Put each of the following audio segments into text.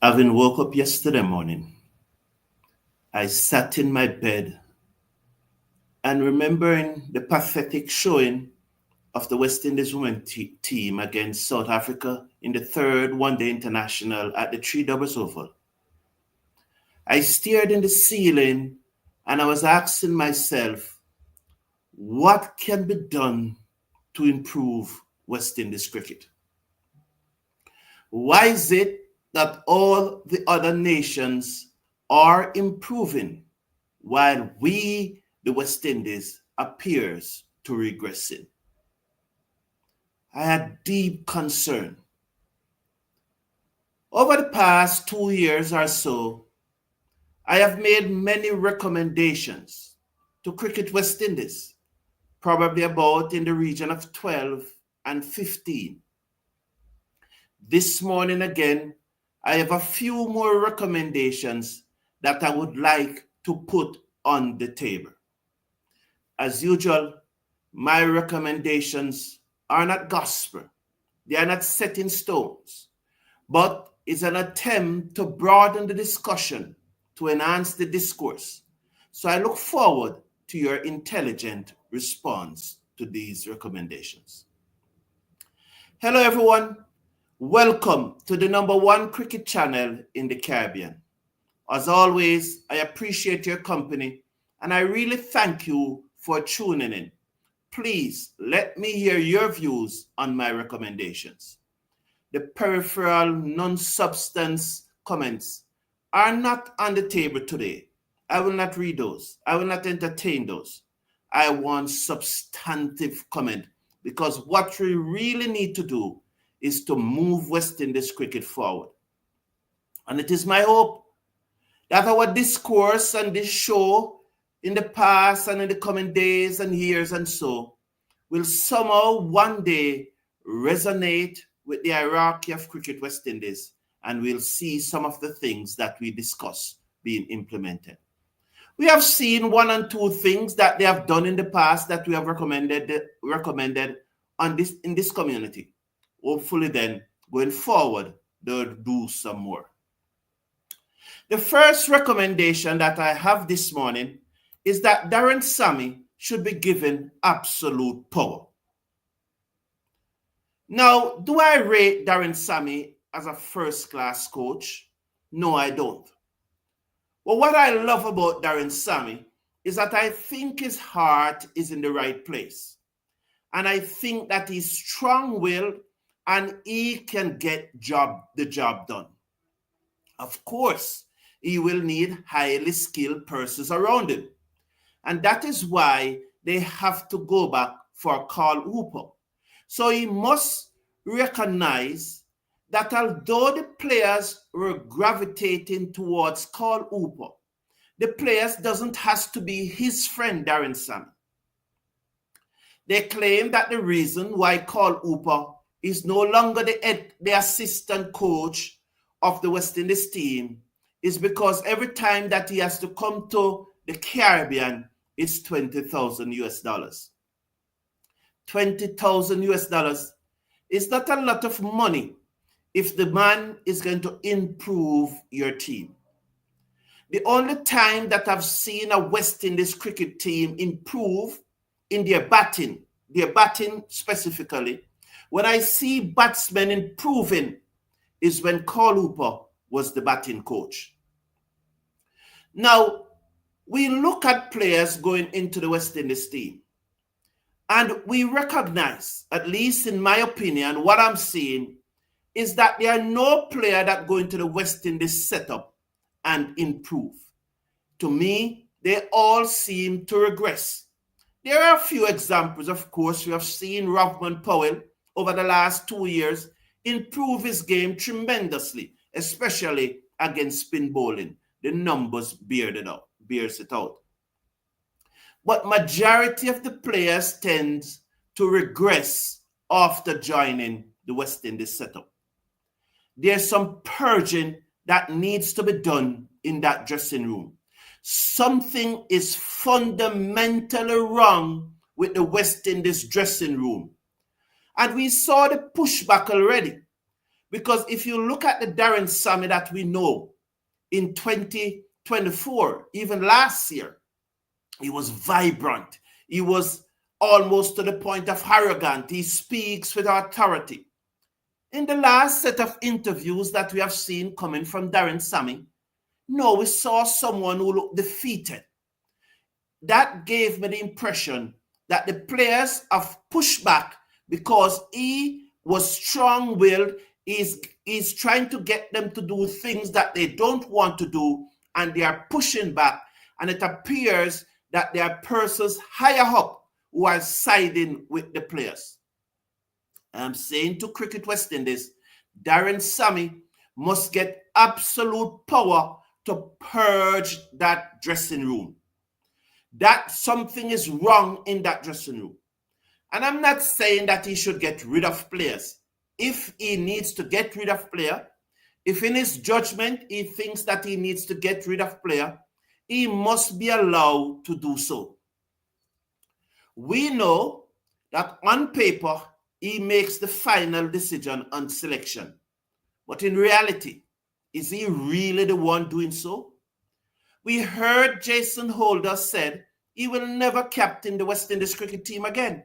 Having woke up yesterday morning, I sat in my bed and remembering the pathetic showing of the West Indies women's team against South Africa in the third one-day international at the Three Doubles Oval. I stared in the ceiling and I was asking myself, what can be done to improve West Indies cricket? Why is it that all the other nations are improving while we, the West Indies, appears to regressing? I had deep concern. Over the past 2 years or so, I have made many recommendations to Cricket West Indies, probably about in the region of 12 and 15. This morning again, I have a few more recommendations that I would like to put on the table. As usual, my recommendations are not gospel. They are not set in stones, but it's an attempt to broaden the discussion, to enhance the discourse. So I look forward to your intelligent response to these recommendations. Hello, everyone. Welcome to the #1 cricket channel in the Caribbean. As always, I appreciate your company and I really thank you for tuning in. Please let me hear your views on my recommendations. The peripheral, non-substance comments are not on the table today. I will not read those. I will not entertain those. I want substantive comment because what we really need to do is to move West Indies cricket forward. And it is my hope that our discourse and this show in the past and in the coming days and years and so will somehow one day resonate with the hierarchy of Cricket West Indies, and we'll see some of the things that we discuss being implemented. We have seen one and two things that they have done in the past that we have recommended in this community. Hopefully then, going forward, they'll do some more. The first recommendation that I have this morning is that Darren Sammy should be given absolute power. Now, do I rate Darren Sammy as a first-class coach? No, I don't. Well, what I love about Darren Sammy is that I think his heart is in the right place. And I think that he's strong-willed and he can get the job done. Of course, he will need highly skilled persons around him. And that is why they have to go back for Carl Hooper. So he must recognize that although the players were gravitating towards Carl Hooper, the players doesn't have to be his friend, Darren Sammy. They claim that the reason why Carl Hooper is no longer the assistant coach of the West Indies team is because every time that he has to come to the Caribbean, it's $20,000. $20,000 is not a lot of money if the man is going to improve your team. The only time that I've seen a West Indies cricket team improve in their batting specifically, when I see batsmen improving is when Carl Hooper was the batting coach. Now, we look at players going into the West Indies team, and we recognize, at least in my opinion, what I'm seeing is that there are no player that go into the West Indies setup and improve. To me, they all seem to regress. There are a few examples, of course. We have seen Rovman Powell over the last 2 years improve his game tremendously, especially against spin bowling. The numbers bears it out. But majority of the players tend to regress after joining the West Indies setup. There's some purging that needs to be done in that dressing room. Something is fundamentally wrong with the West Indies dressing room. And we saw the pushback already, Because if you look at the Darren Sammy that we know in 2024, even last year, he was vibrant. He was almost to the point of arrogant. He speaks with authority. In the last set of interviews that we have seen coming from Darren Sammy, no, we saw someone who looked defeated. That gave me the impression that the players have pushed back because he was strong-willed. He's trying to get them to do things that they don't want to do, and they are pushing back. And it appears that there are persons higher up who are siding with the players. I'm saying to Cricket West Indies, Darren Sammy must get absolute power to purge that dressing room. That something is wrong in that dressing room. And I'm not saying that he should get rid of players. If he needs to get rid of player, if in his judgment he thinks that he needs to get rid of player, he must be allowed to do so. We know that on paper, he makes the final decision on selection. But in reality, is he really the one doing so? We heard Jason Holder said he will never captain the West Indies cricket team again.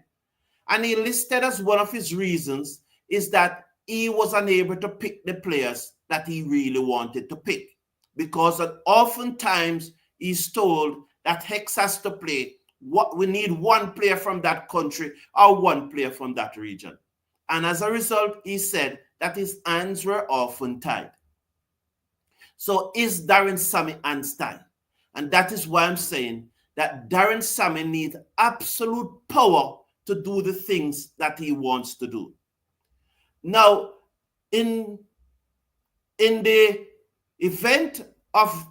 And he listed as one of his reasons is that he was unable to pick the players that he really wanted to pick. Because oftentimes he's told that Hex has to play. We need one player from that country or one player from that region. And as a result, he said that his hands were often tied. So is Darren Sammy hands tied? And that is why I'm saying that Darren Sammy needs absolute power to do the things that he wants to do. Now, in the event of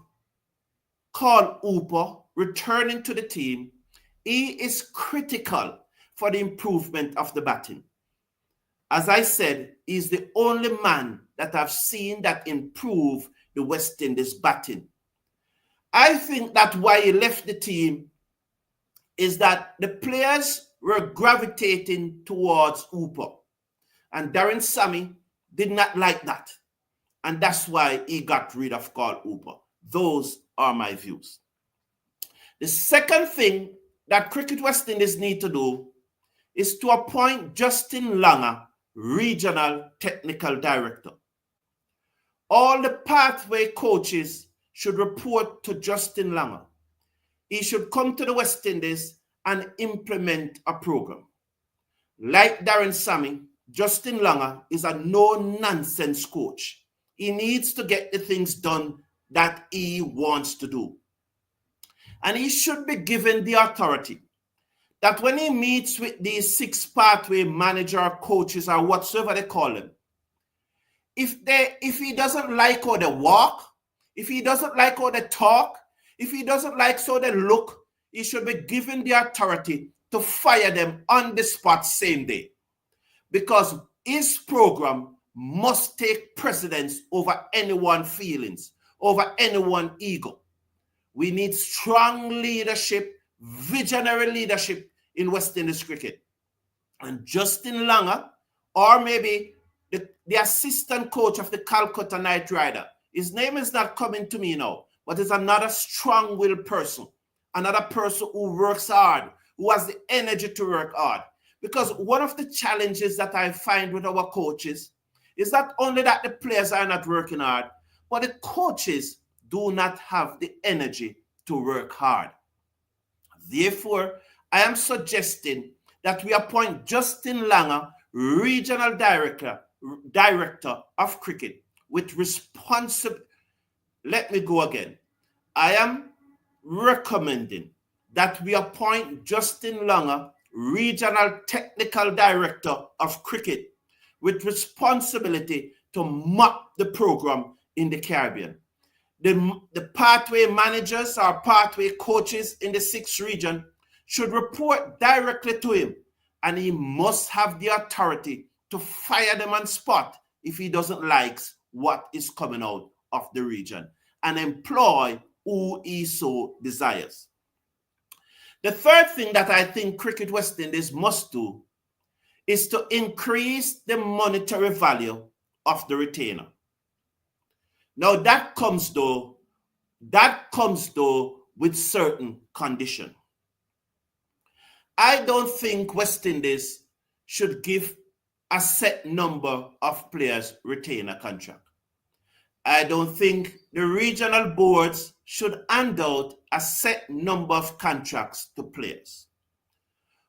Carl Hooper returning to the team, he is critical for the improvement of the batting. As I said, he's the only man that I've seen that improve the West Indies batting. I think that why he left the team is that the players were gravitating towards Hooper. And Darren Sammy did not like that. And that's why he got rid of Carl Hooper. Those are my views. The second thing that Cricket West Indies need to do is to appoint Justin Langer, Regional Technical Director. All the pathway coaches should report to Justin Langer. He should come to the West Indies and implement a program. Like Darren Sammy, Justin Langer is a no-nonsense coach. He needs to get the things done that he wants to do. And he should be given the authority that when he meets with these 6 pathway manager coaches or whatsoever they call them, if he doesn't like how they walk, if he doesn't like how they talk, if he doesn't like how they look, he should be given the authority to fire them on the spot same day. Because his program must take precedence over anyone's feelings, over anyone's ego. We need strong leadership, visionary leadership in West Indies cricket. And Justin Langer, or maybe the assistant coach of the Calcutta Knight Rider, his name is not coming to me now, but it's another strong-willed person, another person who works hard, who has the energy to work hard. Because one of the challenges that I find with our coaches is not only that the players are not working hard, but the coaches do not have the energy to work hard. Therefore, I am suggesting that we appoint Justin Langer, Regional Director of Cricket, with responsibility. Let me go again. I am recommending that we appoint Justin Langer, Regional Technical Director of Cricket, with responsibility to map the program in the Caribbean. The pathway managers or pathway coaches in the 6th region should report directly to him, and he must have the authority to fire them on spot if he doesn't like what is coming out of the region, and employ who he so desires. The third thing that I think Cricket West Indies must do is to increase the monetary value of the retainer. Now that comes though with certain condition. I don't think West Indies should give a set number of players retainer contract. I don't think the regional boards should hand out a set number of contracts to players.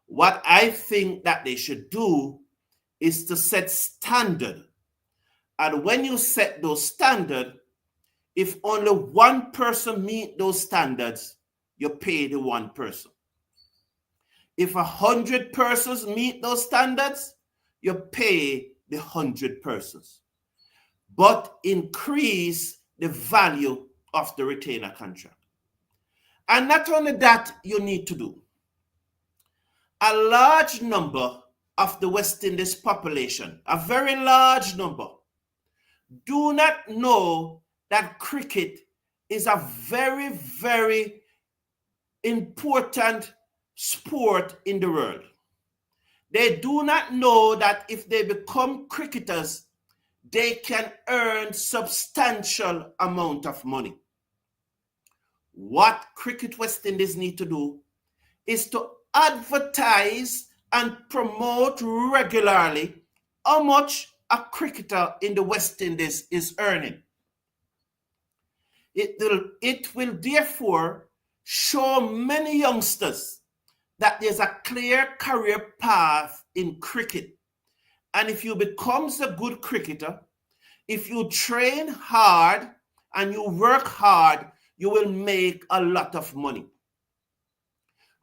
What I think that they should do is to set standard. And when you set those standards, if only one person meet those standards, you pay the one person. If 100 persons meet those standards, you pay the 100 persons. But increase the value of the retainer contract. And not only that you need to do. A large number of the West Indies population, a very large number, do not know that cricket is a very, very important sport in the world. They do not know that if they become cricketers, they can earn substantial amount of money. What Cricket West Indies need to do is to advertise and promote regularly how much a cricketer in the West Indies is earning. It will therefore show many youngsters that there's a clear career path in cricket. And if you become a good cricketer, if you train hard and you work hard, you will make a lot of money.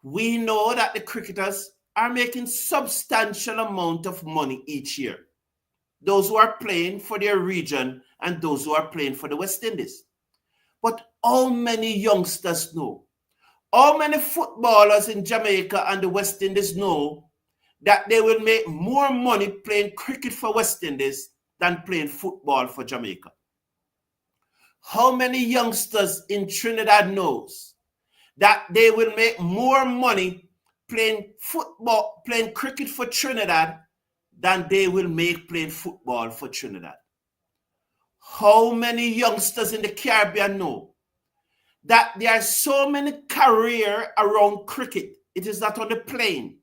We know that the cricketers are making substantial amount of money each year. Those who are playing for their region and those who are playing for the West Indies. But how many youngsters know? How many footballers in Jamaica and the West Indies know that they will make more money playing cricket for West Indies than playing football for Jamaica? How many youngsters in Trinidad knows that they will make more money playing cricket for Trinidad than they will make playing football for Trinidad? How many youngsters in the Caribbean know that there are so many careers around cricket? It is not on the plane.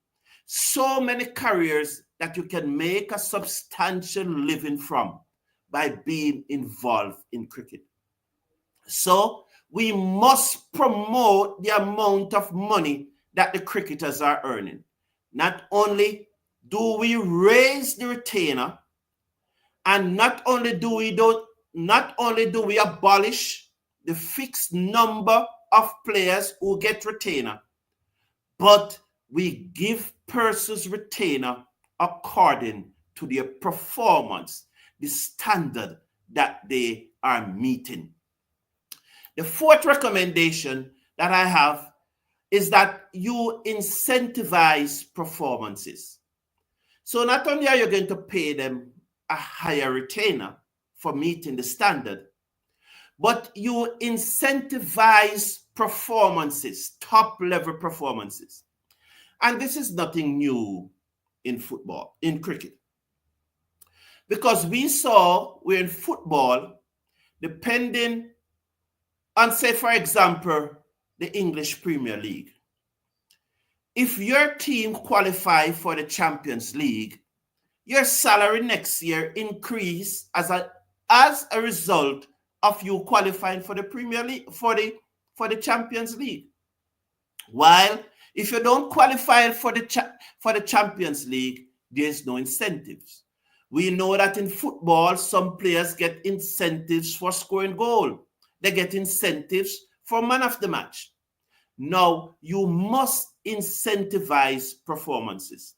So many careers that you can make a substantial living from by being involved in cricket. So we must promote the amount of money that the cricketers are earning. Not only do we raise the retainer, and not only do we abolish the fixed number of players who get retainer, but we give persons retainer according to their performance, the standard that they are meeting. The fourth recommendation that I have is that you incentivize performances. So not only are you going to pay them a higher retainer for meeting the standard, but you incentivize performances, top-level performances. And this is nothing new in football, in cricket. Because we saw where in football, depending on, say, for example, the English Premier League, if your team qualifies for the Champions League, your salary next year increase as a result of you qualifying for the Premier League, for the Champions League. While if you don't qualify for the Champions League, there's no incentives. We know that in football, some players get incentives for scoring goal. They get incentives for man of the match. Now, you must incentivize performances.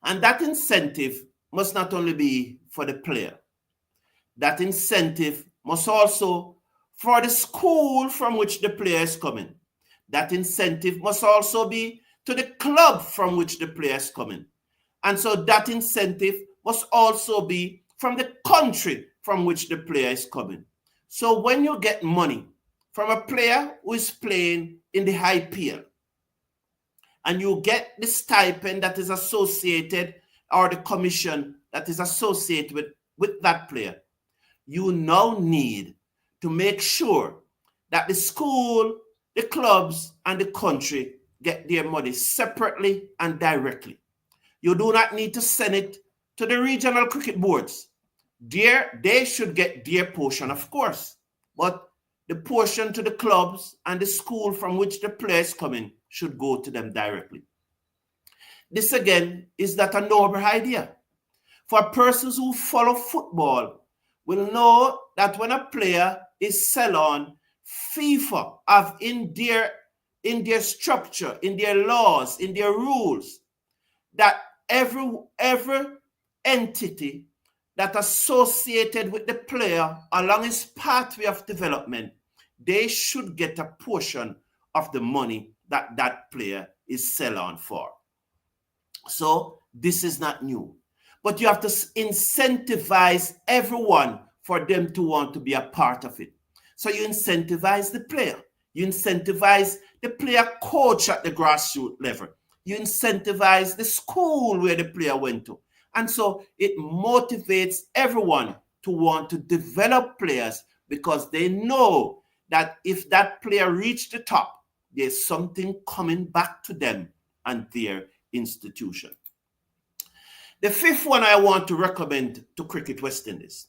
And that incentive must not only be for the player. That incentive must also for the school from which the player is coming. That incentive must also be to the club from which the player is coming. And so that incentive must also be from the country from which the player is coming. So when you get money from a player who is playing in the IPL, and you get the stipend that is associated, or the commission that is associated with that player, you now need to make sure that the school, the clubs, and the country get their money separately and directly. You do not need to send it to the regional cricket boards. They should get their portion, of course, but the portion to the clubs and the school from which the players come in should go to them directly. This again is not a noble idea. For persons who follow football will know that when a player is sell on, FIFA have in their structure, in their laws, in their rules, that every entity that associated with the player along his pathway of development, they should get a portion of the money that that player is sell on for. So this is not new. But you have to incentivize everyone for them to want to be a part of it. So you incentivize the player. You incentivize the player coach at the grassroots level. You incentivize the school where the player went to. And so it motivates everyone to want to develop players because they know that if that player reached the top, there's something coming back to them and their institution. The fifth one I want to recommend to Cricket West Indies.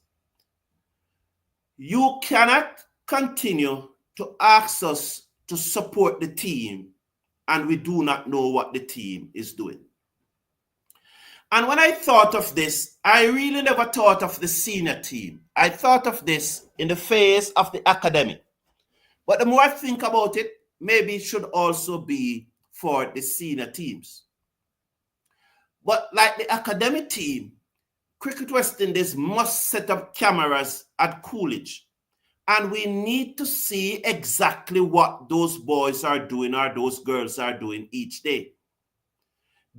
You cannot continue to ask us to support the team and we do not know what the team is doing. And when I thought of this, I really never thought of the senior team. I thought of this in the phase of the academy. But the more I think about it, maybe it should also be for the senior teams. But like the academic team, Cricket West Indies must set up cameras at Coolidge. And we need to see exactly what those boys are doing or those girls are doing each day.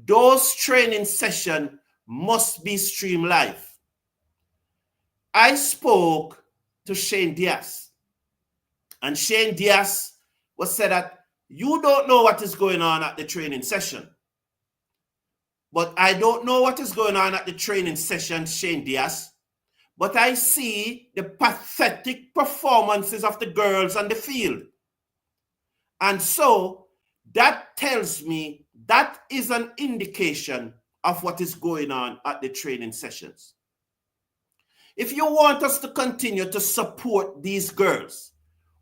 Those training sessions must be streamed live. I spoke to Shane Diaz. And Shane Diaz was said that you don't know what is going on at the training session. But I don't know what is going on at the training session, Shane Diaz. But I see the pathetic performances of the girls on the field. And so that tells me that is an indication of what is going on at the training sessions. If you want us to continue to support these girls,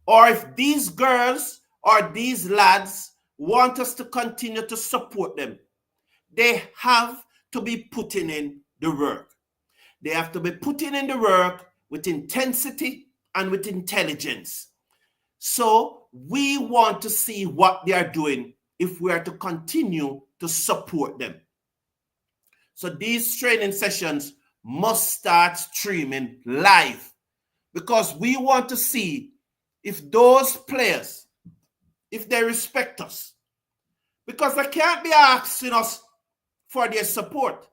or if these girls or these lads want us to continue to support them, they have to be putting in the work. They have to be putting in the work with intensity and with intelligence. So we want to see what they are doing if we are to continue to support them. So these training sessions must start streaming live because we want to see if those players, if they respect us, because they can't be asking us for their support.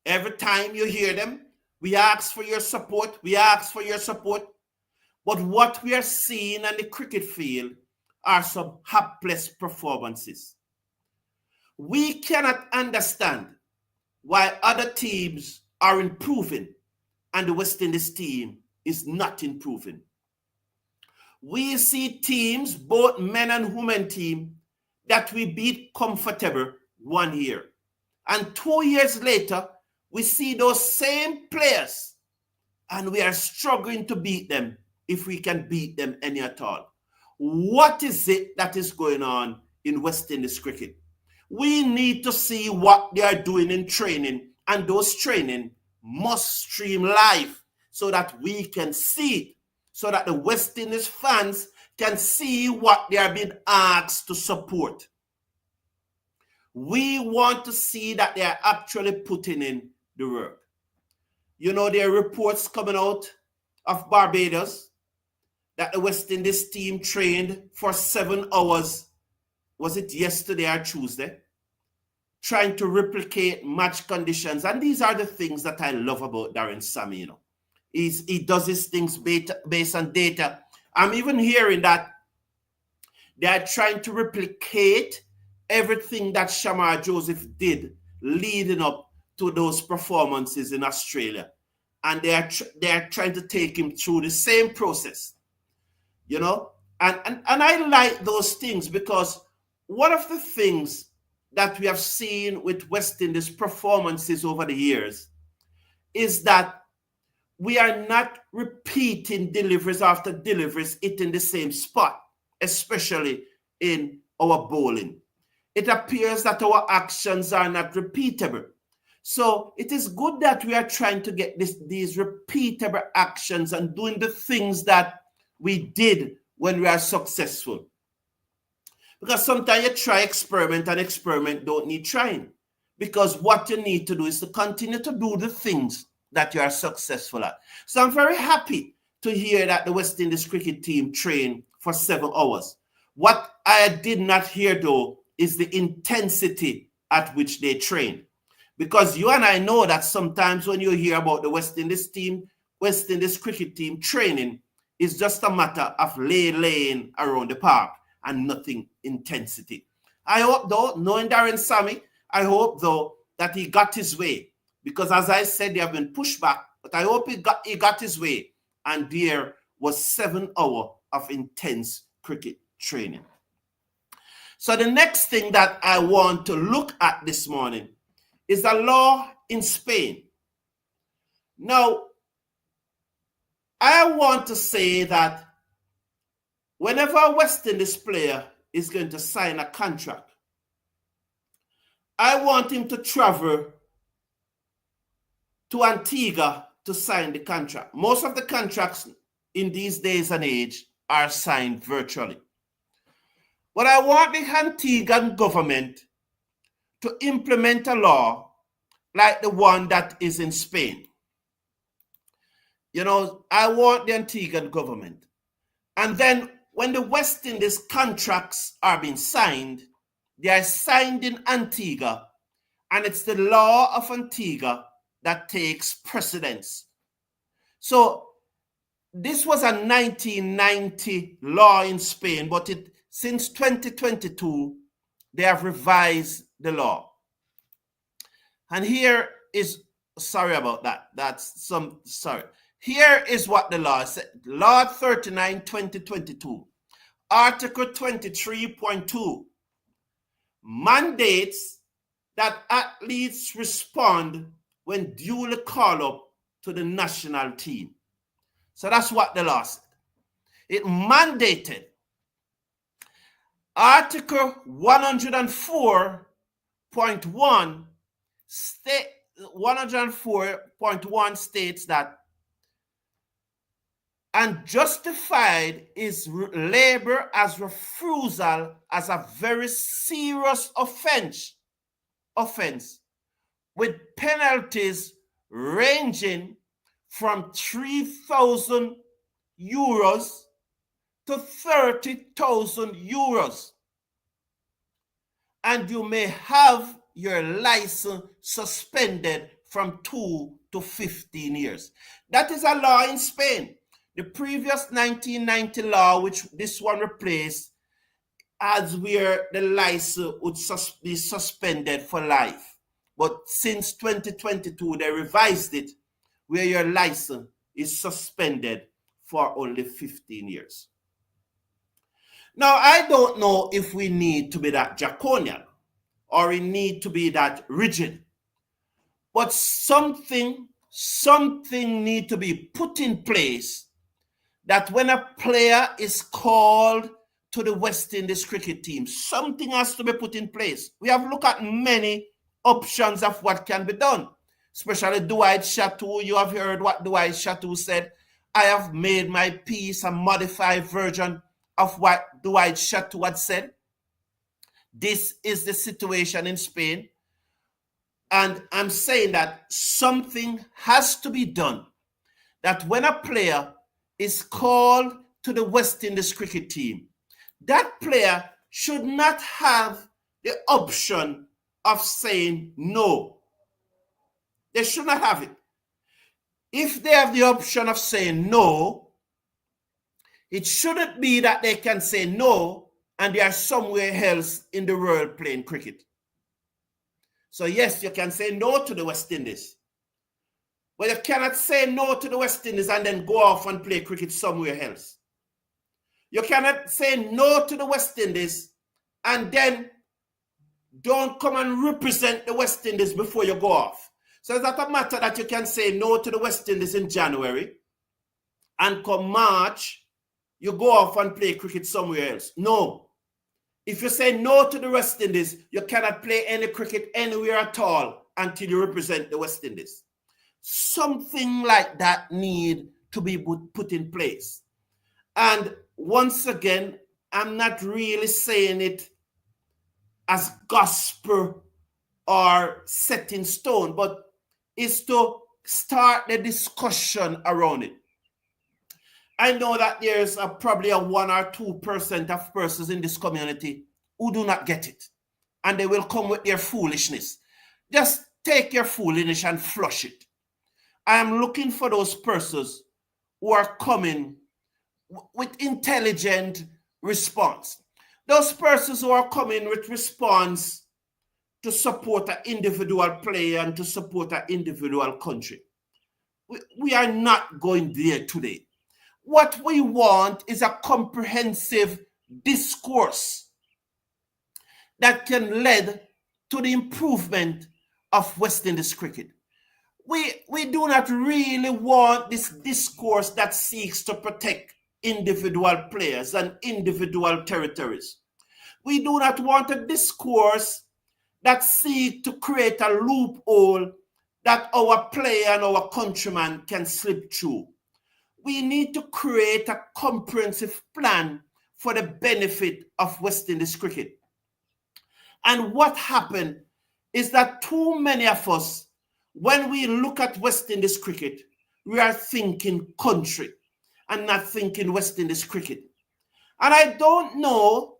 Every time you hear them, we ask for your support, we ask for your support. But what we are seeing on the cricket field are some hapless performances. We cannot understand why other teams are improving and the West Indies team is not improving. We see teams, both men and women team, that we beat comfortable 1 year. And 2 years later, we see those same players and we are struggling to beat them if we can beat them any at all. What is it that is going on in West Indies cricket? We need to see what they are doing in training, and those training must stream live so that we can see it, so that the West Indies fans can see what they are being asked to support. We want to see that they are actually putting in the work. You know, there are reports coming out of Barbados that the West Indies team trained for 7 hours, was it yesterday or Tuesday, trying to replicate match conditions. And these are the things that I love about Darren Sammy, you know. He does his things based on data. I'm even hearing that they are trying to replicate everything that Shamar Joseph did leading up to those performances in Australia. and they are trying to take him through the same process, you know. And I like those things, because one of the things that we have seen with West Indies performances over the years is that we are not repeating deliveries after deliveries, hitting the same spot, especially in our bowling. It appears that our actions are not repeatable. So it is good that we are trying to get these repeatable actions and doing the things that we did when we are successful. Because sometimes you try experiment, and experiment don't need trying. Because what you need to do is to continue to do the things that you are successful at. So I'm very happy to hear that the West Indies cricket team trained for 7 hours. What I did not hear, though, is the intensity at which they train. Because you and I know that sometimes when you hear about the West Indies cricket team training, it's just a matter of laying around the park and nothing intensity. I hope, though, knowing Darren Sammy, I hope, though, that he got his way. Because as I said, they have been pushed back, but I hope he got his way. And there was 7 hours of intense cricket training. So the next thing that I want to look at this morning is the law in Spain. Now, I want to say that whenever a West Indies player is going to sign a contract, I want him to travel to Antigua to sign the contract. Most of the contracts in these days and age are signed virtually. But I want the Antiguan government to implement a law like the one that is in Spain. You know, I want the Antiguan government. And then when the West Indies contracts are being signed, they are signed in Antigua, and it's the law of Antigua that takes precedence. So this was a 1990 law in Spain, but since 2022, they have revised the law. And here is, sorry about that. Here is what the law said. Law 39, 2022, Article 23.2 mandates that athletes respond when duly called up to the national team. So that's what the law said. It mandated. Article 104.1 states that and justified is labor as refusal as a very serious offense with penalties ranging from 3,000 euros to 30,000 euros. And you may have your license suspended from 2 to 15 years. That is a law in Spain. The previous 1990 law, which this one replaced, as where the license would be suspended for life. But since 2022, they revised it, where your license is suspended for only 15 years. Now, I don't know if we need to be that draconian or we need to be that rigid, but something need to be put in place that when a player is called to the West Indies cricket team, something has to be put in place. We have looked at many options of what can be done, especially Dwight Chateau. You have heard what Dwight Chateau said. I have made my piece a modified version of what Dwight Chateau had said. This is the situation in Spain. And I'm saying that something has to be done. That when a player is called to the West Indies cricket team, that player should not have the option of saying no. They should not have it. If they have the option of saying no, it shouldn't be that they can say no and they are somewhere else in the world playing cricket. So yes, you can say no to the West Indies, But you cannot say no to the West Indies and then go off and play cricket somewhere else. You cannot say no to the West Indies and then don't come and represent the West Indies before you go off. So it's not a matter that you can say no to the West Indies in January and come March, you go off and play cricket somewhere else. No. If you say no to the West Indies, you cannot play any cricket anywhere at all until you represent the West Indies. Something like that need to be put in place. And once again, I'm not really saying it as gospel or set in stone, but it's to start the discussion around it. I know that there's probably a 1 or 2% of persons in this community who do not get it. And they will come with their foolishness. Just take your foolishness and flush it. I am looking for those persons who are coming with intelligent response. Those persons who are coming with response to support an individual player and to support an individual country. We are not going there today. What we want is a comprehensive discourse that can lead to the improvement of West Indies cricket. We do not really want this discourse that seeks to protect individual players and individual territories. We do not want a discourse that seeks to create a loophole that our player and our countryman can slip through. We need to create a comprehensive plan for the benefit of West Indies cricket. And what happened is that too many of us, when we look at West Indies cricket, we are thinking country and not thinking West Indies cricket. And I don't know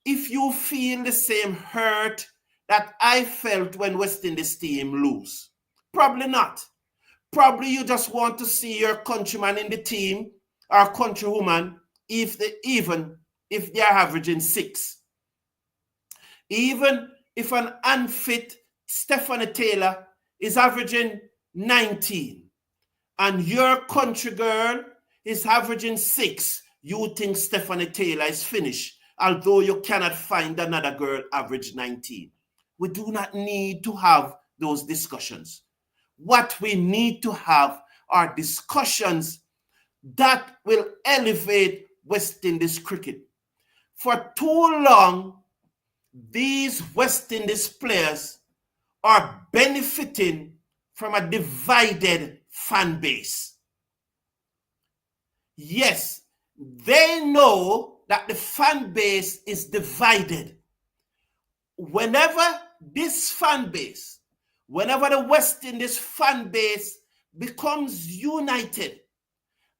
if you feel the same hurt that I felt when West Indies team lose. Probably not. Probably you just want to see your countryman in the team or countrywoman even if they are averaging 6. Even if an unfit Stephanie Taylor is averaging 19 and your country girl is averaging 6, you think Stephanie Taylor is finished, although you cannot find another girl average 19. We do not need to have those discussions. What we need to have are discussions that will elevate West Indies cricket. For too long, these West Indies players are benefiting from a divided fan base. Yes, they know that the fan base is divided. Whenever the West Indies fan base becomes united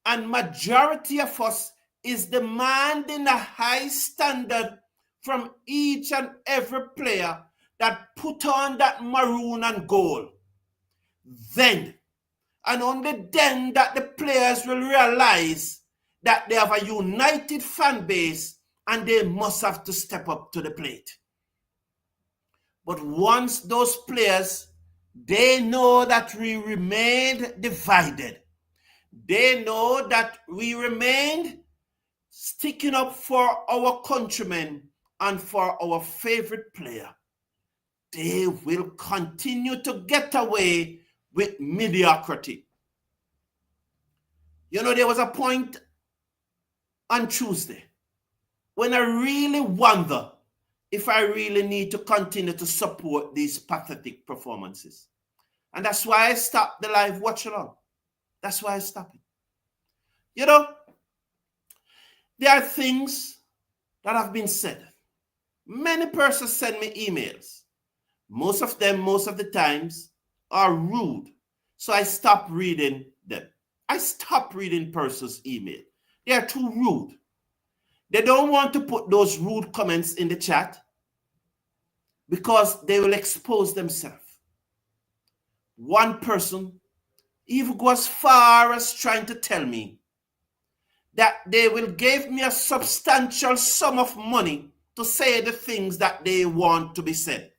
and majority of us is demanding a high standard from each and every player that put on that maroon and gold, then and only then that the players will realize that they have a united fan base and they must have to step up to the plate. But once those players, they know that we remained divided. They know that we remained sticking up for our countrymen and for our favorite player. They will continue to get away with mediocrity. You know, there was a point on Tuesday when I really wonder if I really need to continue to support these pathetic performances. And that's why I stopped the live watch along. That's why I stopped it. You know, there are things that have been said. Many persons send me emails. Most of them, most of the times, are rude. So I stopped reading them. I stopped reading persons' email. They are too rude. They don't want to put those rude comments in the chat because they will expose themselves. One person even goes as far as trying to tell me that they will give me a substantial sum of money to say the things that they want to be said.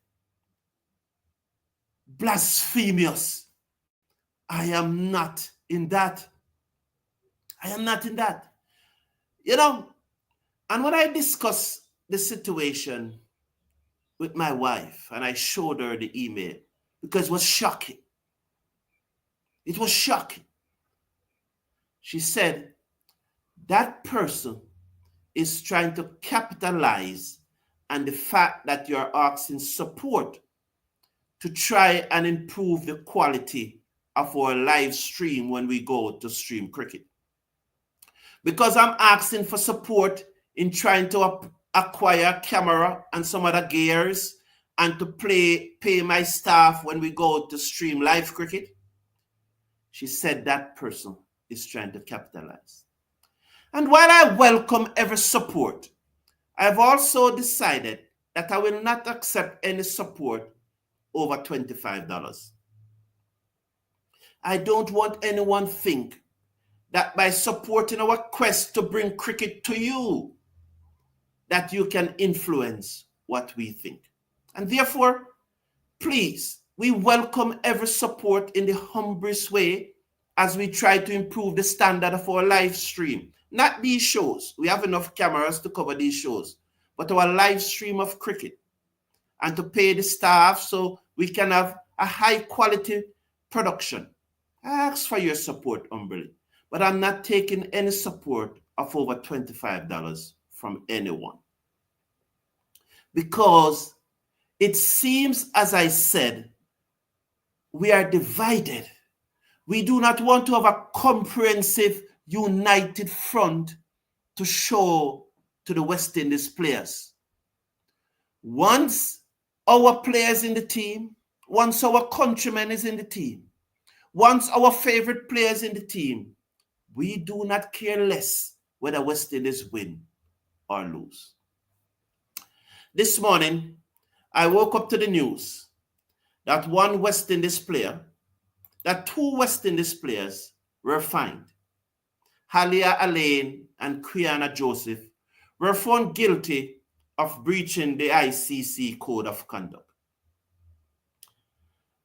Blasphemous. I am not in that. I am not in that. You know, and when I discuss the situation with my wife and I showed her the email, because it was shocking. It was shocking. She said, that person is trying to capitalize on the fact that you're asking support to try and improve the quality of our live stream when we go to stream cricket. Because I'm asking for support in trying to acquire a camera and some other gears and to pay my staff when we go to stream live cricket. She said that person is trying to capitalize. And while I welcome every support, I've also decided that I will not accept any support over $25. I don't want anyone to think that by supporting our quest to bring cricket to you, that you can influence what we think. And therefore, please, we welcome every support in the humblest way as we try to improve the standard of our live stream. Not these shows. We have enough cameras to cover these shows, but our live stream of cricket, and to pay the staff so we can have a high quality production. I ask for your support humbly, but I'm not taking any support of over $25 from anyone. Because it seems, as I said, we are divided. We do not want to have a comprehensive, united front to show to the West Indies players. Once our players in the team, once our countrymen is in the team, once our favorite players in the team, we do not care less whether West Indies win or lose. This morning, I woke up to the news that two West Indies players were fined. Halia Alain and Quiana Joseph were found guilty of breaching the ICC Code of Conduct.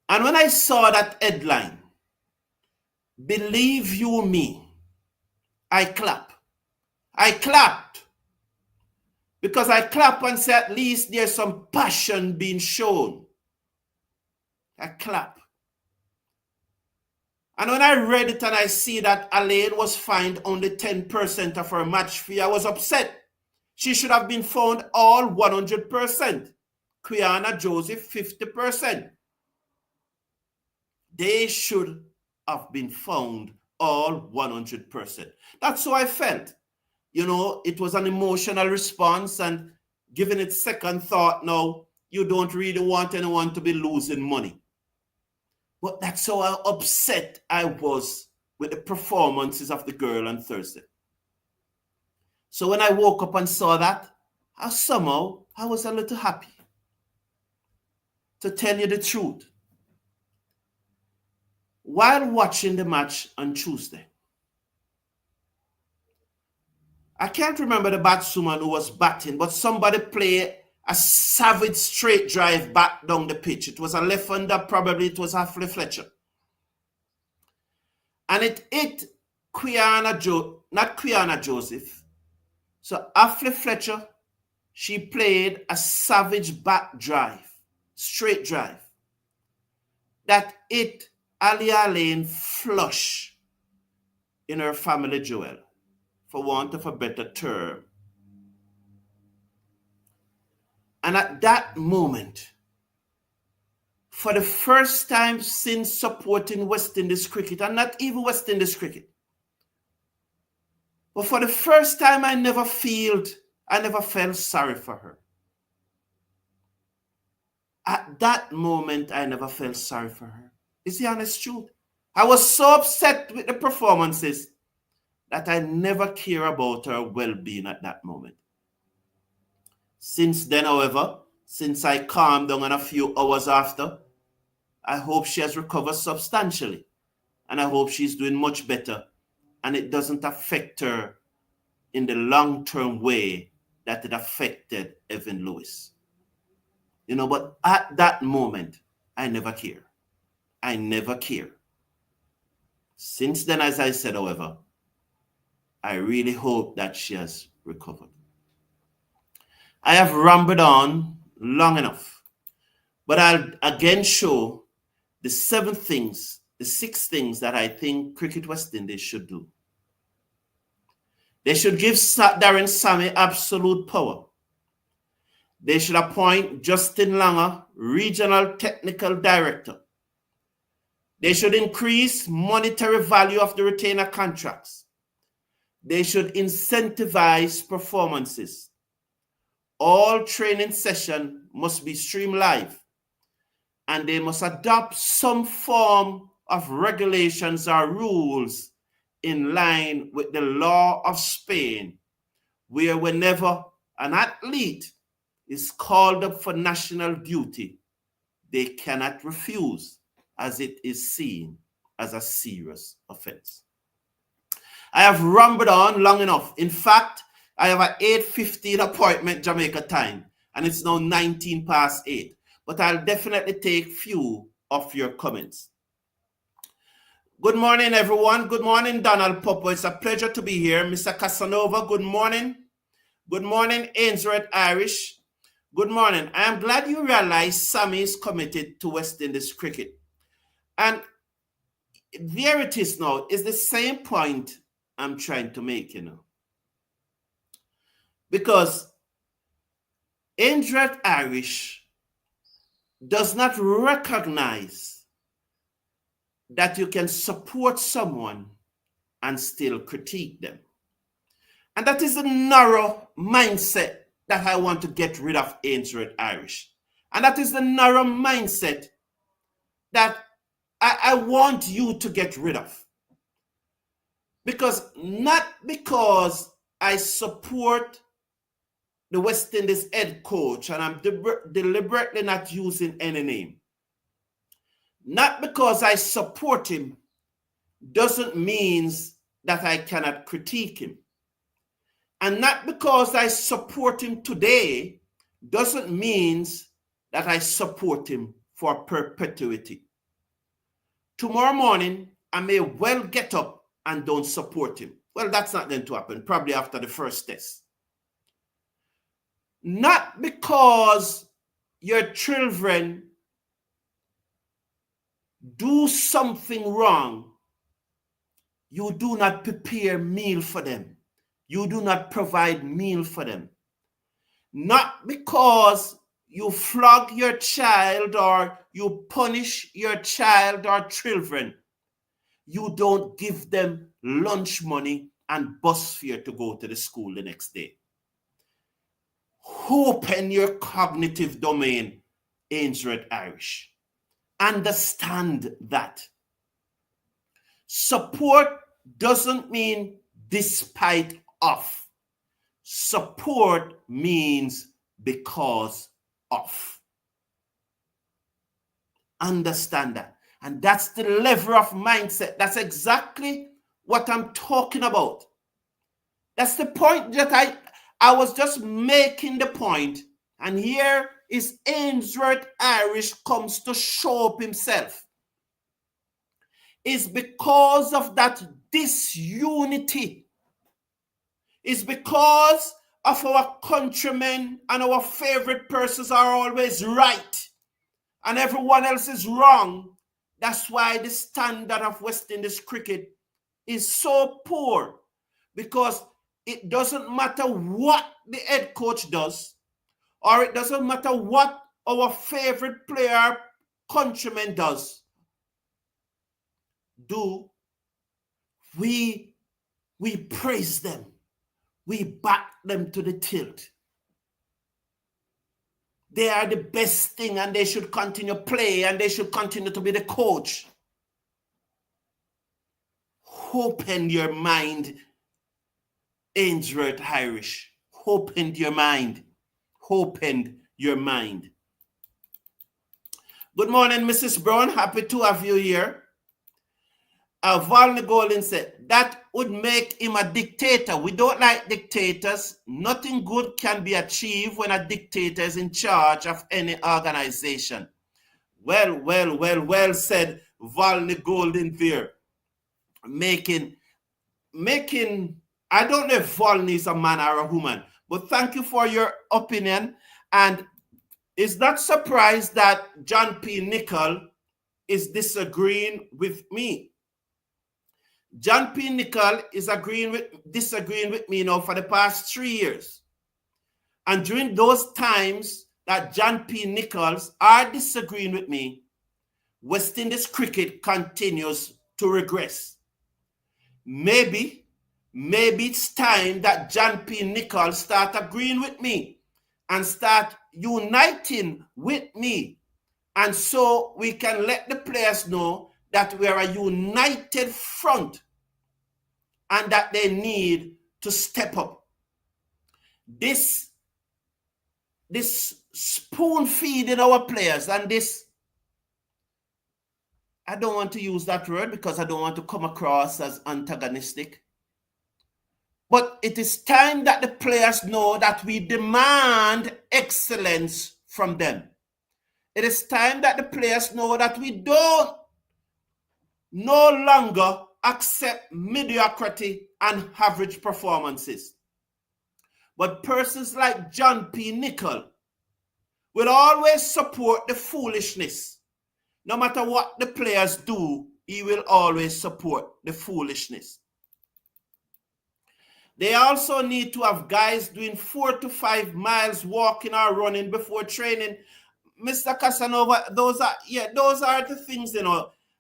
And when I saw that headline, believe you me, I clapped. Because I clap and say at least there's some passion being shown. I clap. And when I read it and I see that Alain was fined only 10% of her match fee, I was upset. She should have been found all 100%. Quiana Joseph, 50%. They should have been found all 100%. That's how I felt. You know, it was an emotional response, and given it second thought now, you don't really want anyone to be losing money. But that's how upset I was with the performances of the girl on Thursday. So when I woke up and saw that, I was a little happy. To tell you the truth, while watching the match on Tuesday, I can't remember the batsman who was batting, but somebody played a savage straight drive back down the pitch. It was a left-hander, probably it was Ashley Fletcher. And it hit not Quiana Joseph. So Ashley Fletcher, she played a savage back drive, straight drive, that hit Alia Lane flush in her family jewel, for want of a better term. And at that moment, for the first time since supporting West Indies cricket, and not even West Indies cricket, but for the first time I never felt sorry for her. At that moment, I never felt sorry for her. It's the honest truth. I was so upset with the performances that I never care about her well-being at that moment. Since then, however, since I calmed down and a few hours after, I hope she has recovered substantially, and I hope she's doing much better, and it doesn't affect her in the long-term way that it affected Evan Lewis. You know, but at that moment, I never care. I never care. Since then, as I said, however, I really hope that she has recovered. I have rambled on long enough, but I'll again show the 6 things that I think Cricket West Indies should do. They should give Darren Sammy absolute power. They should appoint Justin Langer, Regional Technical Director. They should increase monetary value of the retainer contracts. They should incentivize performances. All training sessions must be streamed live, and they must adopt some form of regulations or rules in line with the law of Spain, where whenever an athlete is called up for national duty, they cannot refuse, as it is seen as a serious offense. I have rambled on long enough. In fact, I have an 8:15 appointment Jamaica time, and it's now 19 past 8. But I'll definitely take few of your comments. Good morning, everyone. Good morning, Donald Popo. It's a pleasure to be here. Mr. Casanova, good morning. Good morning, Ainsworth Irish. Good morning. I am glad you realize Sammy is committed to West Indies cricket. And there it is now. It's the same point I'm trying to make, Because Ainsworth Irish does not recognize that you can support someone and still critique them. And that is a narrow mindset that I want to get rid of, Ainsworth Irish. And that is the narrow mindset that I want you to get rid of. Not because I support the West Indies head coach, and I'm deliberately not using any name. Not because I support him doesn't mean that I cannot critique him. And not because I support him today doesn't mean that I support him for perpetuity. Tomorrow morning, I may well get up and don't support him. Well, that's not going to happen, probably after the first test. Not because your children do something wrong, you do not prepare meal for them. You do not provide meal for them. Not because you flog your child or you punish your child or children, you don't give them lunch money and bus fare to go to the school the next day. Open your cognitive domain, Ainsworth Irish. Understand that. Support doesn't mean despite of. Support means because of. Understand that. And that's the level of mindset. That's exactly what I'm talking about. That's the point that I was just making the point. And here is Ainsworth Irish comes to show up himself. It's because of that disunity. It's because of our countrymen and our favorite persons are always right and everyone else is wrong. That's why the standard of West Indies cricket is so poor, because it doesn't matter what the head coach does, or it doesn't matter what our favorite player, countryman does. We praise them. We back them to the tilt. They are the best thing and they should continue to play and they should continue to be the coach. Open your mind, Ainsworth Irish. Open your mind. Open your mind. Good morning, Mrs. Brown. Happy to have you here. Val Golden said, that would make him a dictator. We don't like dictators. Nothing good can be achieved when a dictator is in charge of any organization. Well said, Val Golden there. making, I don't know if Volney is a man or a woman, but thank you for your opinion. And it's not surprised that John P. Nickel is disagreeing with me. John P. Nickel is disagreeing with me now for the past 3 years. And during those times that John P. Nichols are disagreeing with me, West Indies cricket continues to regress. Maybe it's time that John P. Nichols start agreeing with me and start uniting with me. And so we can let the players know that we are a united front and that they need to step up. This spoon feeding our players and this, I don't want to use that word because I don't want to come across as antagonistic. But it is time that the players know that we demand excellence from them. It is time that the players know that we don't no longer accept mediocrity and average performances. But persons like John P. Nickel will always support the foolishness. No matter what the players do, he will always support the foolishness. They also need to have guys doing 4 to 5 miles walking or running before training. Mr. Casanova, those are the things,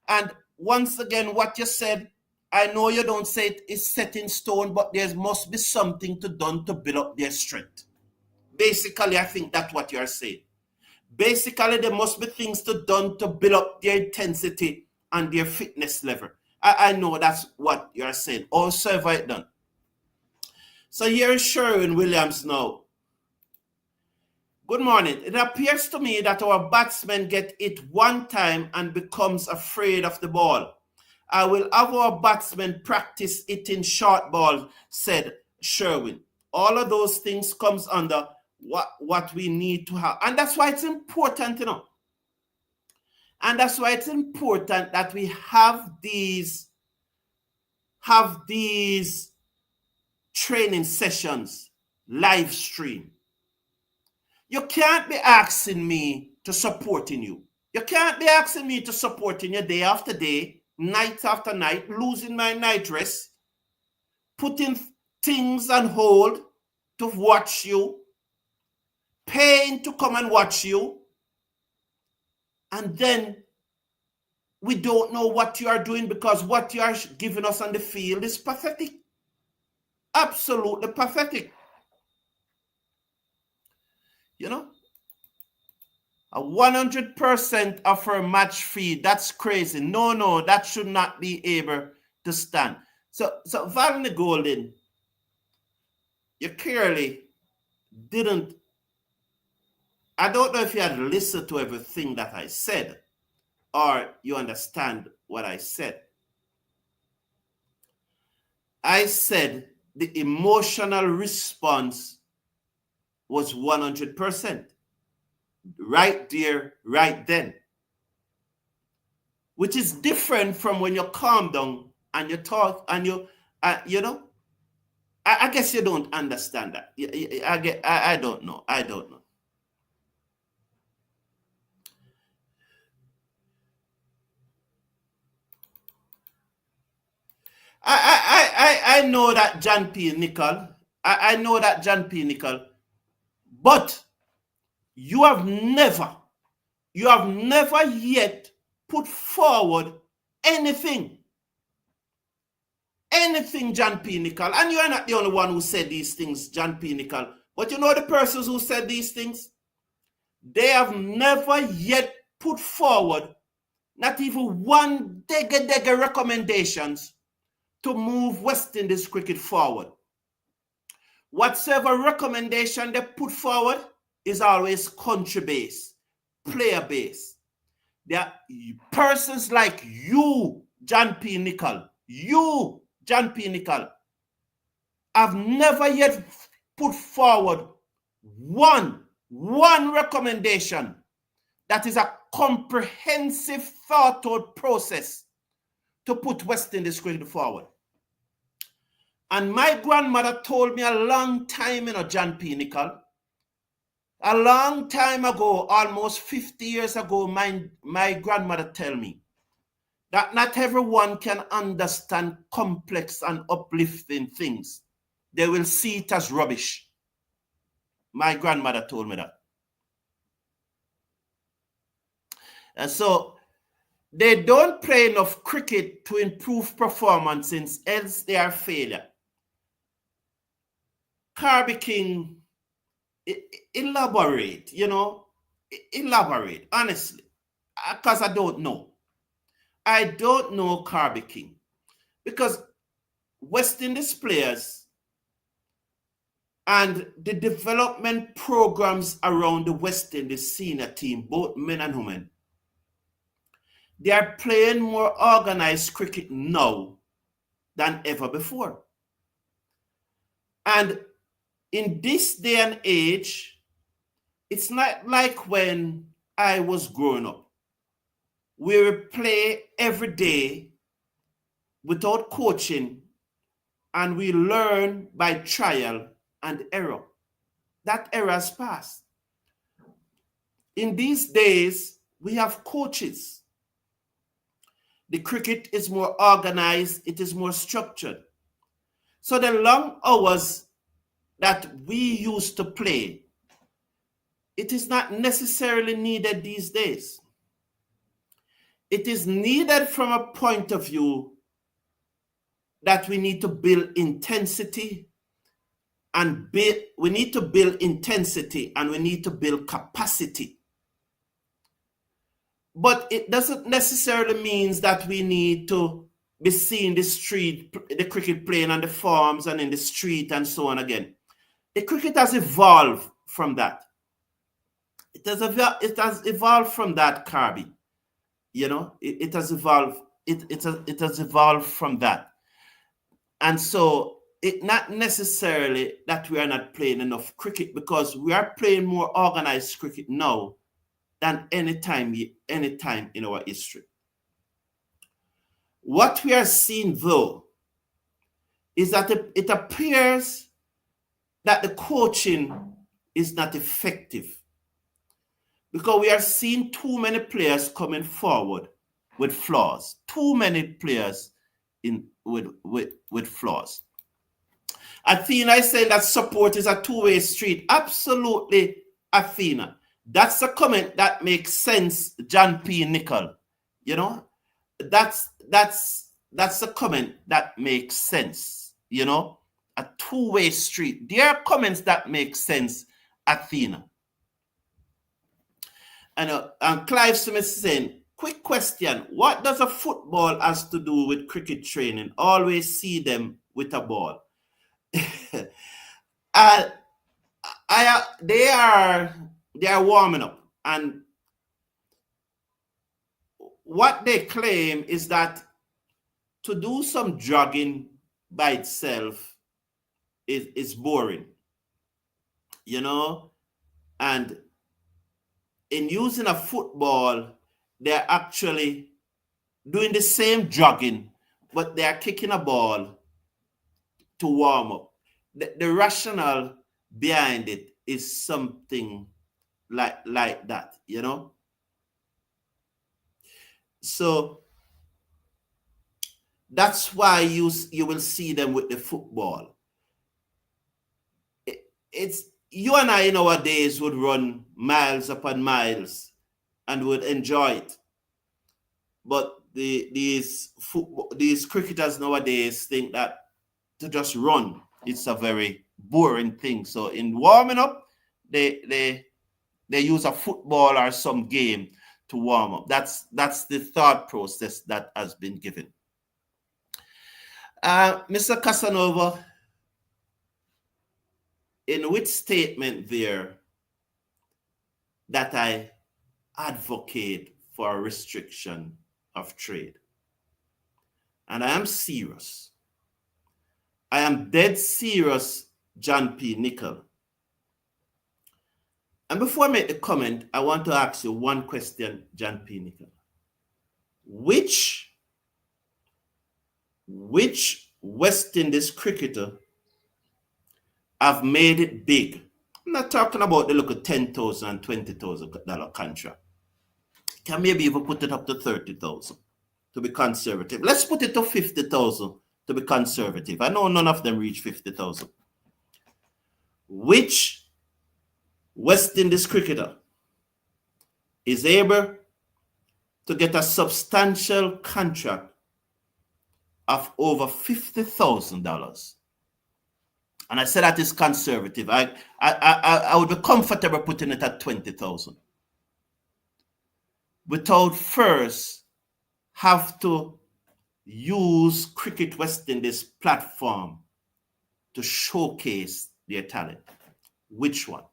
And once again, what you said, I know you don't say it is set in stone, but there must be something done to build up their strength. Basically, I think that's what you're saying. Basically, there must be things done to build up their intensity and their fitness level. I know that's what you're saying. Also, have I done? So here is Sherwin Williams now. Good morning. It appears to me that our batsmen get it one time and becomes afraid of the ball. I will have our batsmen practice hitting short balls, said Sherwin. All of those things comes under what we need to have. And that's why it's important, And that's why it's important that we have these training sessions live stream. You can't be asking me to supporting you. You can't be asking me to supporting you day after day, night after night, losing my night rest, putting things on hold to watch you, paying to come and watch you, and then we don't know what you are doing because what you are giving us on the field is pathetic. Absolutely pathetic. A 100% of her match fee, that's crazy. No, that should not be able to stand. So Valney Golden, you clearly didn't, I don't know if you had listened to everything that I said or you understand what I said. I said the emotional response was 100%. Right there, right then. Which is different from when you calm down and you talk and I guess you don't understand that. I don't know. I know that John P. Nickel. I know that John P. Nickel. But you have never yet put forward anything, John P. Nickel. And you're not the only one who said these things, John P. Nickel. But you know the persons who said these things? They have never yet put forward not even one dega recommendations to move West Indies cricket forward. Whatever recommendation they put forward is always country-based, player-based. There are persons like you, John P. Nickel, have never yet put forward one recommendation that is a comprehensive thought-out process to put West Indies cricket forward. And my grandmother told me a long time, John P. Nicol, a long time ago, almost 50 years ago, my grandmother tell me that not everyone can understand complex and uplifting things. They will see it as rubbish. My grandmother told me that. And so they don't play enough cricket to improve performances, else they are failure. Kirby King, elaborate, elaborate, honestly, because I don't know. I don't know Kirby King, because West Indies players and the development programs around the West Indies senior team, both men and women, they are playing more organized cricket now than ever before. And in this day and age, it's not like when I was growing up. We would play every day without coaching, and we learn by trial and error. That era has passed. In these days, we have coaches. The cricket is more organized, it is more structured. So the long hours that we used to play, it is not necessarily needed these days. It is needed from a point of view that we need to build intensity and we need to build intensity and we need to build capacity. But it doesn't necessarily mean that we need to be seeing the cricket playing on the farms and in the street and so on again. The cricket has evolved from that. It has evolved from that, Kirby. It has evolved. It has evolved from that. And so it's not necessarily that we are not playing enough cricket, because we are playing more organized cricket now than any time in our history. What we are seeing, though, is that it appears that the coaching is not effective, because we are seeing too many players coming forward with flaws. Too many players with flaws. Athena is saying that support is a two-way street. Absolutely, Athena. That's a comment that makes sense, John P. Nicol. That's a comment that makes sense. A two-way street. There are comments that make sense, Athena. And Clive Smith saying, quick question, what does a football has to do with cricket training? Always see them with a ball. They are warming up, and what they claim is that to do some jogging by itself is boring, and in using a football, they're actually doing the same jogging, but they are kicking a ball to warm up. The rationale behind it is something like that, So that's why you will see them with the football. It's you and I in our days would run miles upon miles and would enjoy it. But these cricketers nowadays think that to just run, it's a very boring thing. So in warming up, they use a football or some game to warm up. That's the thought process that has been given. Mr. Casanova, in which statement there that I advocate for a restriction of trade? And I am serious. I am dead serious, John P. Nicol. And before I make the comment, I want to ask you one question, John P. Nicol. Which which West Indies cricketer have made it big? I'm not talking about the little $10,000 and $20,000 contract. Can maybe even put it up to 30,000 to be conservative. Let's put it to 50,000 to be conservative. I know none of them reach 50,000. Which West Indies cricketer is able to get a substantial contract of over $50,000? And I said that is conservative. I would be comfortable putting it at 20,000 without first have to use Cricket West Indies platform to showcase their talent. Which one?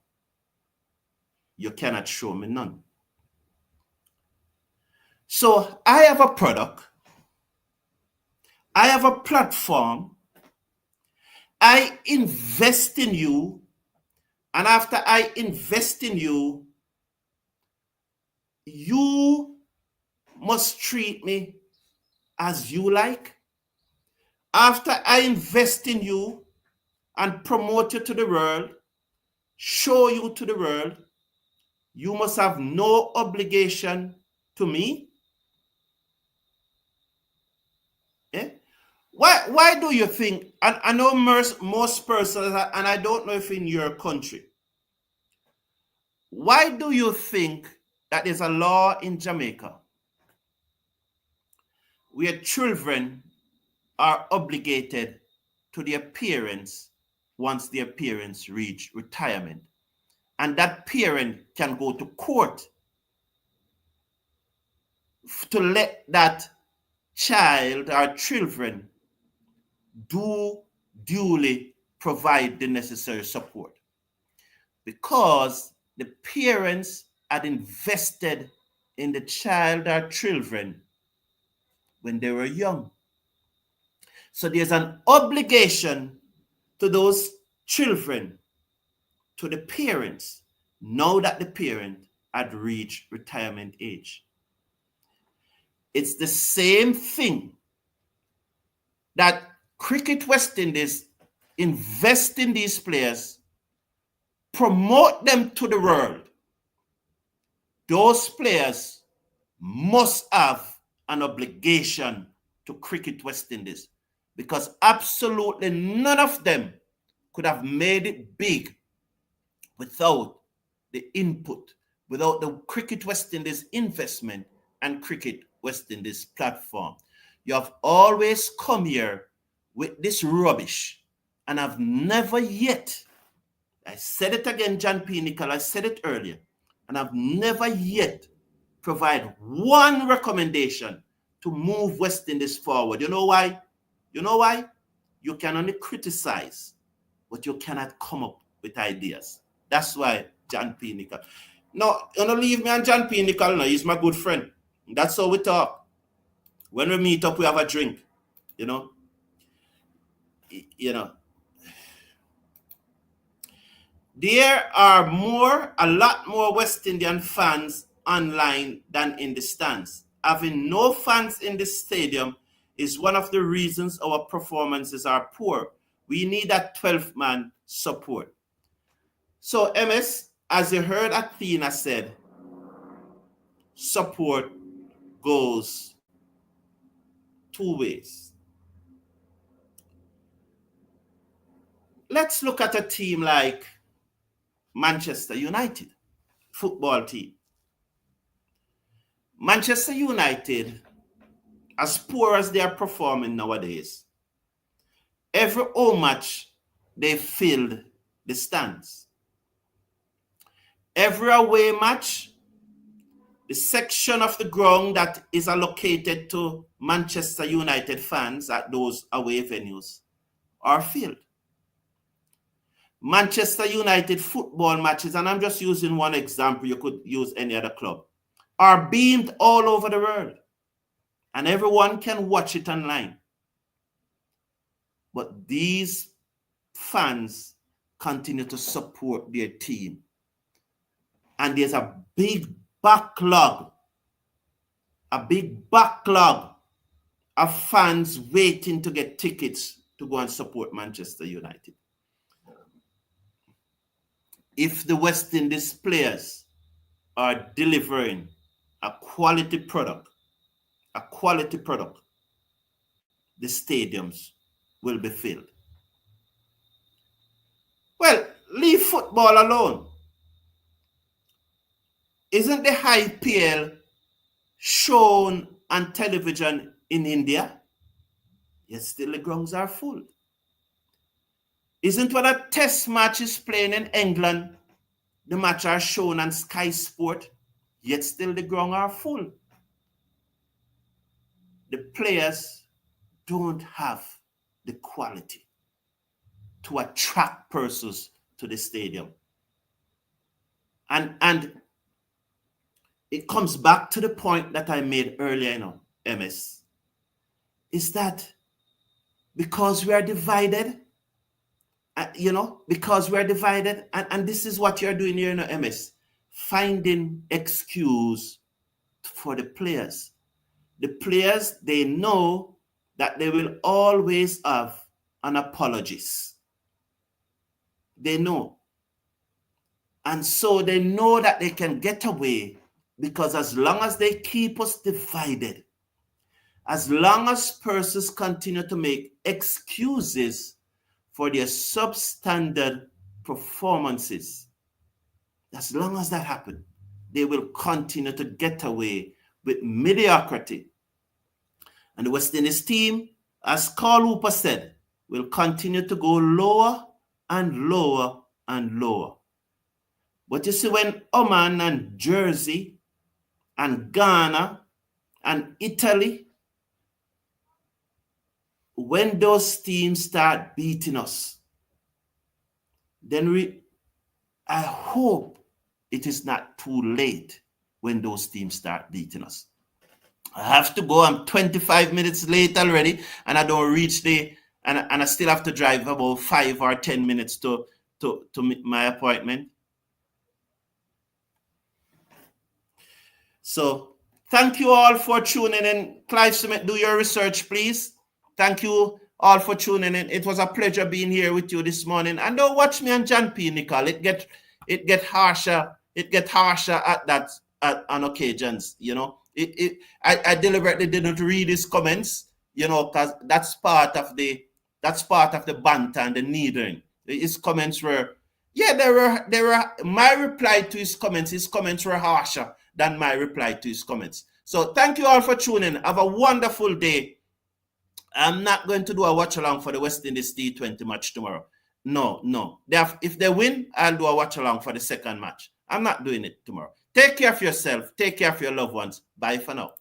You cannot show me none. So I have a product. I have a platform. I invest in you. And after I invest in you, you must treat me as you like. After I invest in you and promote you to the world, show you to the world, you must have no obligation to me. Eh? Why do you think, and I know most persons, and I don't know if in your country, why do you think that there's a law in Jamaica where children are obligated to their parents once their parents reach retirement? And that parent can go to court to let that child or children duly provide the necessary support, because the parents had invested in the child or children when they were young. So there's an obligation to those children, to the parents, now that the parent had reached retirement age. It's the same thing that Cricket West Indies invest in these players, promote them to the world. Those players must have an obligation to Cricket West Indies, because absolutely none of them could have made it big without the input, without the Cricket West Indies investment and Cricket West Indies platform. You have always come here with this rubbish, and I've never yet, I said it again, John P. Nicol, I said it earlier, and I've never yet provided one recommendation to move West Indies forward. You know why? You know why? You can only criticize, but you cannot come up with ideas. That's why John P. Nicol. No, you don't leave me and John P. Nicol. No, he's my good friend. That's how we talk. When we meet up, we have a drink. You know. There are a lot more West Indian fans online than in the stands. Having no fans in the stadium is one of the reasons our performances are poor. We need that 12-man support. So, MS, as you heard Athena said, support goes two ways. Let's look at a team like Manchester United football team. Manchester United, as poor as they are performing nowadays, every home match they filled the stands. Every away match, the section of the ground that is allocated to Manchester United fans at those away venues are filled. Manchester United football matches, and I'm just using one example, you could use any other club, are beamed all over the world, and everyone can watch it online. But these fans continue to support their team. And there's a big backlog of fans waiting to get tickets to go and support Manchester United. If the West Indies players are delivering a quality product, the stadiums will be filled. Well, leave football alone. Isn't the IPL shown on television in India? Yet still the grounds are full. Isn't when a test match is playing in England, the match are shown on Sky Sport, yet still the ground are full. The players don't have the quality to attract persons to the stadium. And it comes back to the point that I made earlier, MS, is that because we are divided, because we're divided, and this is what you're doing here, MS, finding excuse for the players. The players, they know that they will always have an apologist. They know. And so they know that they can get away because as long as they keep us divided, as long as persons continue to make excuses for their substandard performances, as long as that happens, they will continue to get away with mediocrity. And the West Indies team, as Carl Hooper said, will continue to go lower and lower and lower. But you see, when Oman and Jersey and Ghana and Italy, when those teams start beating us, then I hope it is not too late when those teams start beating us. I have to go. I'm 25 minutes late already, and I don't reach and I still have to drive about 5 or 10 minutes to meet my appointment. So thank you all for tuning in. Clive Smith, do your research, please. Thank you all for tuning in. It was a pleasure being here with you this morning. And don't watch me and John P. Nicol. It get harsher. It get harsher on occasions. I deliberately didn't read his comments. Because that's part of the banter and the needling. His comments were, they were my reply to his comments. His comments were harsher than my reply to his comments. So thank you all for tuning in. Have a wonderful day. I'm not going to do a watch along for the West Indies T20 match tomorrow. No. If they win, I'll do a watch along for the second match. I'm not doing it tomorrow. Take care of yourself. Take care of your loved ones. Bye for now.